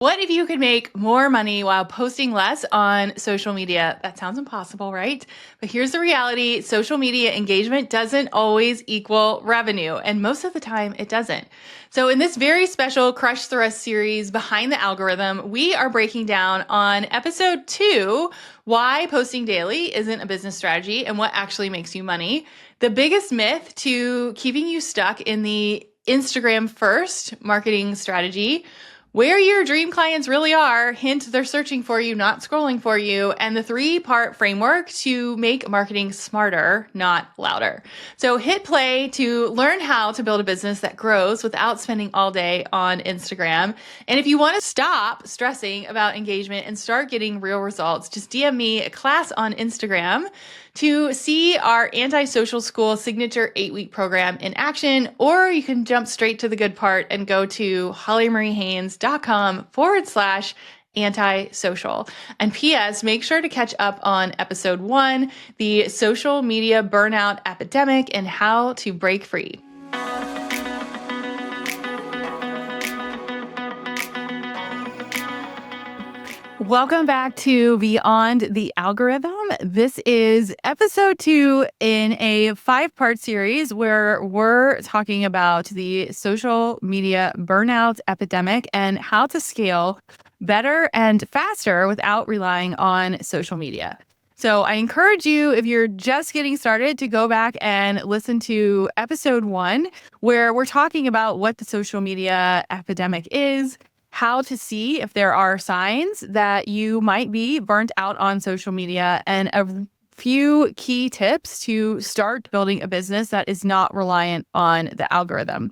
What if you could make more money while posting less on social media? That sounds impossible, right? But here's the reality. Social media engagement doesn't always equal revenue, and most of the time it doesn't. So in this very special Crush the Rest series, Behind the Algorithm, we are breaking down on episode 2, why posting daily isn't a business strategy and what actually makes you money. The biggest myth to keeping you stuck in the Instagram first marketing strategy, where your dream clients really are, hint they're searching for you, not scrolling for you, and the 3-part framework to make marketing smarter, not louder. So hit play to learn how to build a business that grows without spending all day on Instagram. And if you want to stop stressing about engagement and start getting real results, just DM me a class on Instagram to see our Anti-Social School signature 8-week program in action, or you can jump straight to the good part and go to hollymariehanes.com/antisocial. And P.S., make sure to catch up on episode 1, the social media burnout epidemic and how to break free. Welcome back to Beyond the Algorithm. This is episode 2 in a 5-part series where we're talking about the social media burnout epidemic and how to scale better and faster without relying on social media. So I encourage you, if you're just getting started, to go back and listen to episode 1, where we're talking about what the social media epidemic is, how to see if there are signs that you might be burnt out on social media, and a few key tips to start building a business that is not reliant on the algorithm.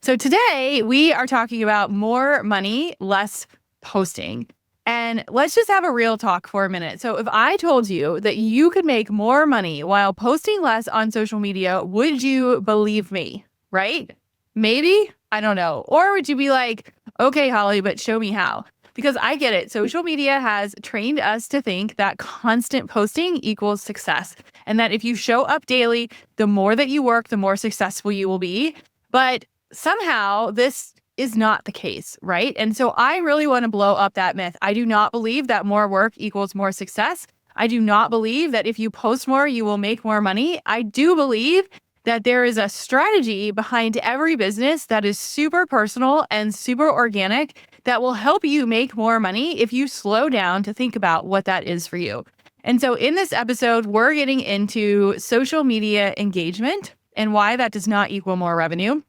So today we are talking about more money, less posting. And let's just have a real talk for a minute. So if I told you that you could make more money while posting less on social media, would you believe me? Right? Maybe? I don't know. Or would you be like, okay, Holly, but show me how? Because I get it. Social media has trained us to think that constant posting equals success, and that if you show up daily, the more that you work, the more successful you will be. But somehow this is not the case, right? And so I really want to blow up that myth. I do not believe that more work equals more success. I do not believe that if you post more, you will make more money. I do believe that there is a strategy behind every business that is super personal and super organic that will help you make more money if you slow down to think about what that is for you. And so in this episode, we're getting into social media engagement and why that does not equal more revenue.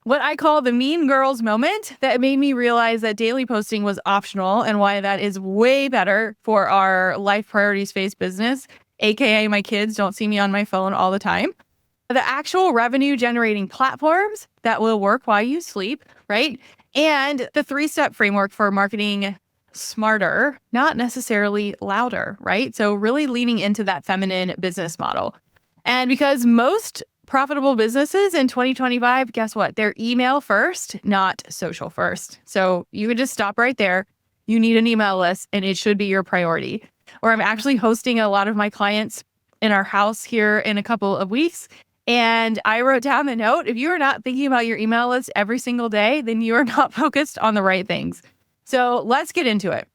What I call the mean girls moment that made me realize that daily posting was optional and why that is way better for our life priorities-based business, aka my kids don't see me on my phone all the time. The actual revenue generating platforms that will work while you sleep, right? And the 3-step framework for marketing smarter, not necessarily louder, right? So really leaning into that feminine business model. And because most profitable businesses in 2025, guess what? They're email first, not social first. So you can just stop right there. You need an email list and it should be your priority. Or I'm actually hosting a lot of my clients in our house here in a couple of weeks. And I wrote down the note, if you are not thinking about your email list every single day, then you are not focused on the right things. So let's get into it.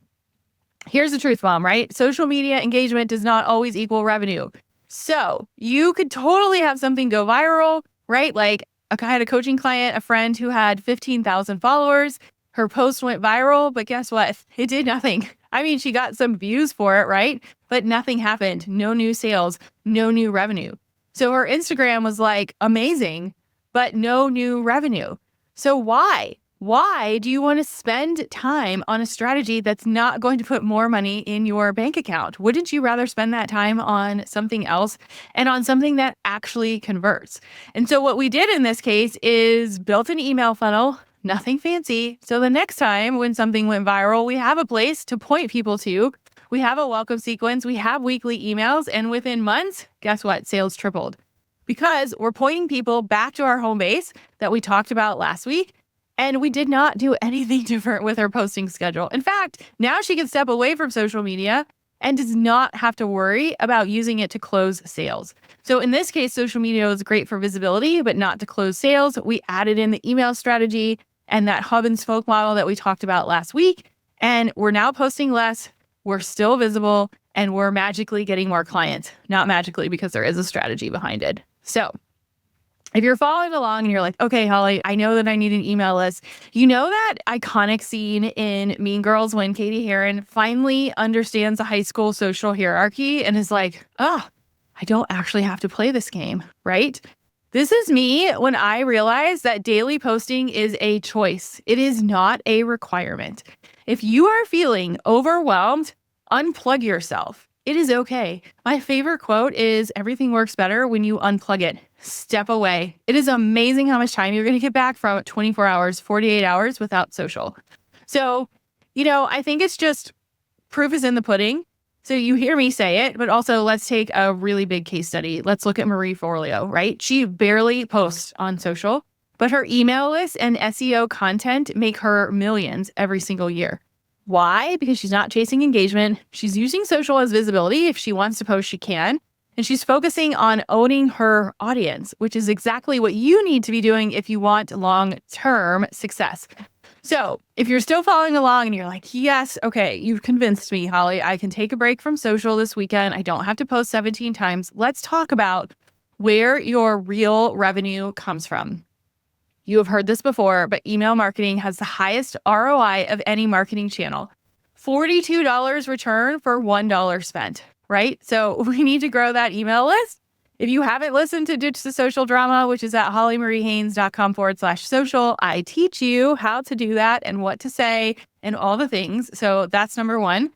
Here's the truth bomb, right? Social media engagement does not always equal revenue. So you could totally have something go viral, right? Like I had a coaching client, a friend who had 15,000 followers. Her post went viral, but guess what? It did nothing. I mean, she got some views for it, right? But nothing happened. No new sales, no new revenue. So her Instagram was like amazing, but no new revenue. So why? Why do you want to spend time on a strategy that's not going to put more money in your bank account? Wouldn't you rather spend that time on something else and on something that actually converts? And so what we did in this case is built an email funnel, nothing fancy. So the next time when something went viral, we have a place to point people to. We have a welcome sequence, we have weekly emails, and within months, guess what? Sales tripled. Because we're pointing people back to our home base that we talked about last week, and we did not do anything different with her posting schedule. In fact, now she can step away from social media and does not have to worry about using it to close sales. So in this case, social media is great for visibility, but not to close sales. We added in the email strategy. and that hub and spoke model that we talked about last week. And we're now posting less. We're still visible and we're magically getting more clients. Not magically, because there is a strategy behind it. So if you're following along and you're like, okay, Holly, I know that I need an email list. You know that iconic scene in Mean Girls when Katie Heron finally understands the high school social hierarchy and is like, oh, I don't actually have to play this game, right? This is me when I realize that daily posting is a choice. It is not a requirement. If you are feeling overwhelmed, unplug yourself. It is okay. My favorite quote is, everything works better when you unplug it. Step away. It is amazing how much time you're going to get back from 24 hours, 48 hours without social. So, I think it's just proof is in the pudding. So you hear me say it, but also let's take a really big case study. Let's look at Marie Forleo, right? She barely posts on social, but her email list and SEO content make her millions every single year. Why? Because she's not chasing engagement. She's using social as visibility. If she wants to post, she can. And she's focusing on owning her audience, which is exactly what you need to be doing if you want long-term success. So if you're still following along and you're like, yes, okay, you've convinced me, Holly, I can take a break from social this weekend. I don't have to post 17 times. Let's talk about where your real revenue comes from. You have heard this before, but email marketing has the highest ROI of any marketing channel. $42 return for $1 spent, right? So we need to grow that email list. If you haven't listened to Ditch the Social Drama, which is at hollymariehaynes.com/social, I teach you how to do that and what to say and all the things. So that's number one.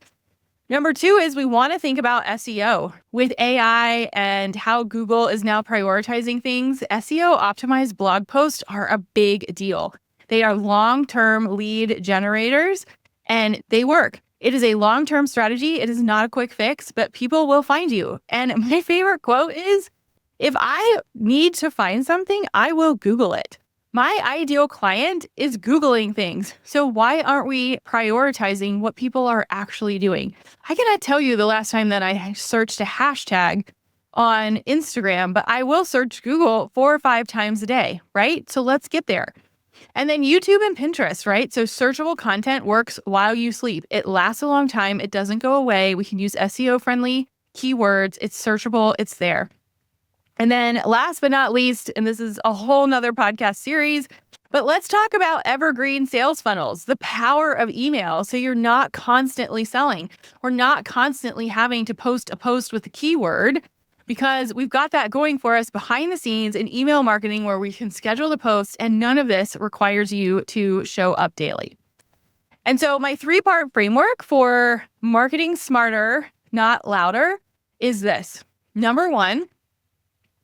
Number two is we want to think about SEO. With AI and how Google is now prioritizing things, SEO optimized blog posts are a big deal. They are long-term lead generators and they work. It is a long-term strategy. It is not a quick fix, but people will find you. And my favorite quote is, if I need to find something, I will Google it. My ideal client is Googling things. So why aren't we prioritizing what people are actually doing? I cannot tell you the last time that I searched a hashtag on Instagram, but I will search Google 4 or 5 times a day, right? So let's get there. And then YouTube and Pinterest, right? So searchable content works while you sleep. It lasts a long time. It doesn't go away. We can use SEO-friendly keywords. It's searchable. It's there. And then last but not least, and this is a whole nother podcast series, but let's talk about evergreen sales funnels, the power of email. So you're not constantly selling or not constantly having to post a post with a keyword, because we've got that going for us behind the scenes in email marketing where we can schedule the posts and none of this requires you to show up daily. And so my 3-part framework for marketing smarter, not louder, is this. Number one,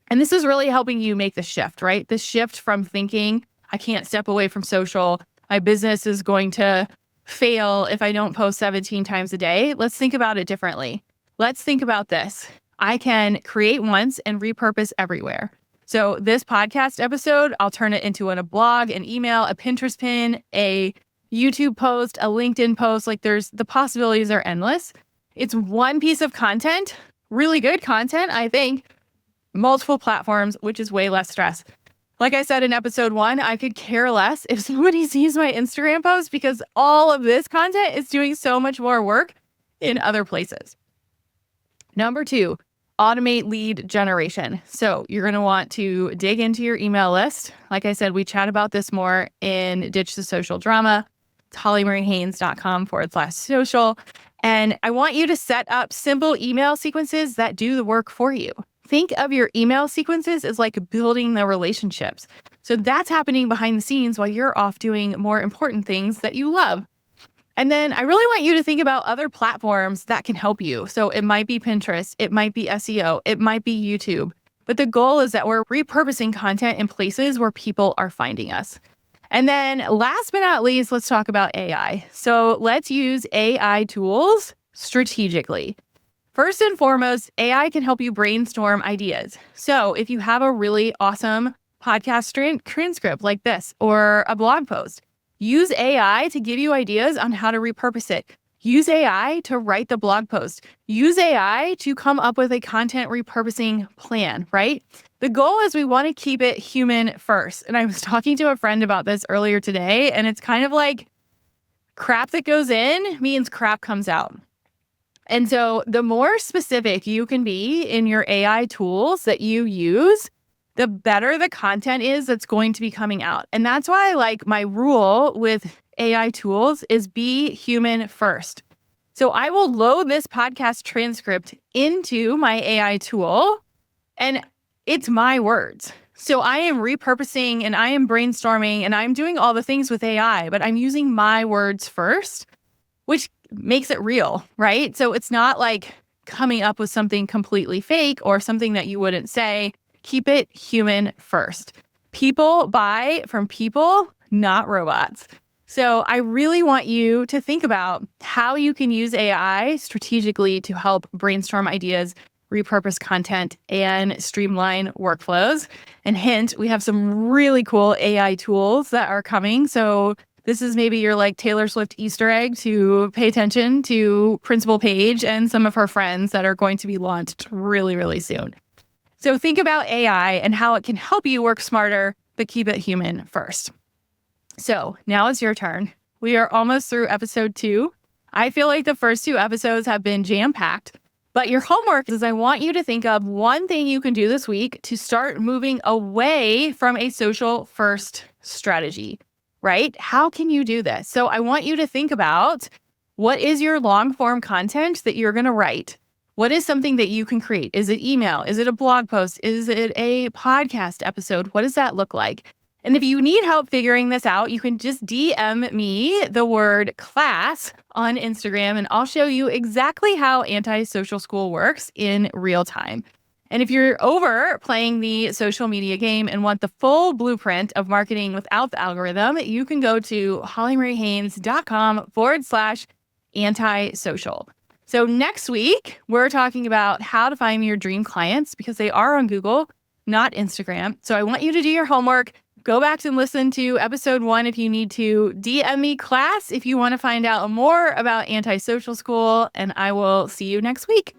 and this is really helping you make the shift, right? The shift from thinking, I can't step away from social. My business is going to fail if I don't post 17 times a day. Let's think about it differently. Let's think about this. I can create once and repurpose everywhere. So this podcast episode, I'll turn it into a blog, an email, a Pinterest pin, a YouTube post, a LinkedIn post. Like the possibilities are endless. It's one piece of content, really good content, I think, multiple platforms, which is way less stress. Like I said in episode 1, I could care less if somebody sees my Instagram post because all of this content is doing so much more work in other places. Number 2, automate lead generation. So you're going to want to dig into your email list. Like I said, we chat about this more in Ditch the Social Drama. It's hollymariehaynes.com/social. And I want you to set up simple email sequences that do the work for you. Think of your email sequences as like building the relationships. So that's happening behind the scenes while you're off doing more important things that you love. And then I really want you to think about other platforms that can help you. So it might be Pinterest, it might be SEO, it might be YouTube. But the goal is that we're repurposing content in places where people are finding us. And then last but not least, let's talk about AI. So let's use AI tools strategically. First and foremost, AI can help you brainstorm ideas. So if you have a really awesome podcast transcript like this or a blog post, use AI to give you ideas on how to repurpose it. Use AI to write the blog post. Use AI to come up with a content repurposing plan, right? The goal is we want to keep it human first. And I was talking to a friend about this earlier today, and it's kind of like crap that goes in means crap comes out. And so the more specific you can be in your AI tools that you use, the better the content is that's going to be coming out. And that's why like my rule with AI tools is be human first. So I will load this podcast transcript into my AI tool and it's my words. So I am repurposing and I am brainstorming and I'm doing all the things with AI, but I'm using my words first, which makes it real, right? So it's not like coming up with something completely fake or something that you wouldn't say. Keep it human first. People buy from people, not robots. So I really want you to think about how you can use AI strategically to help brainstorm ideas, repurpose content, and streamline workflows. And hint, we have some really cool AI tools that are coming. So this is maybe your like Taylor Swift Easter egg to pay attention to Principal Paige and some of her friends that are going to be launched really, really soon. So think about AI and how it can help you work smarter, but keep it human first. So now it's your turn. We are almost through episode 2. I feel like the first 2 episodes have been jam-packed, but your homework is I want you to think of one thing you can do this week to start moving away from a social first strategy, right? How can you do this? So I want you to think about what is your long form content that you're going to write? What is something that you can create? Is it email? Is it a blog post? Is it a podcast episode? What does that look like? And if you need help figuring this out, you can just DM me the word class on Instagram and I'll show you exactly how Anti-Social School works in real time. And if you're over playing the social media game and want the full blueprint of marketing without the algorithm, you can go to hollymariehaines.com/antisocial. So next week, we're talking about how to find your dream clients because they are on Google, not Instagram. So I want you to do your homework. Go back and listen to episode 1 if you need to. DM me class if you want to find out more about Anti-Social School, and I will see you next week.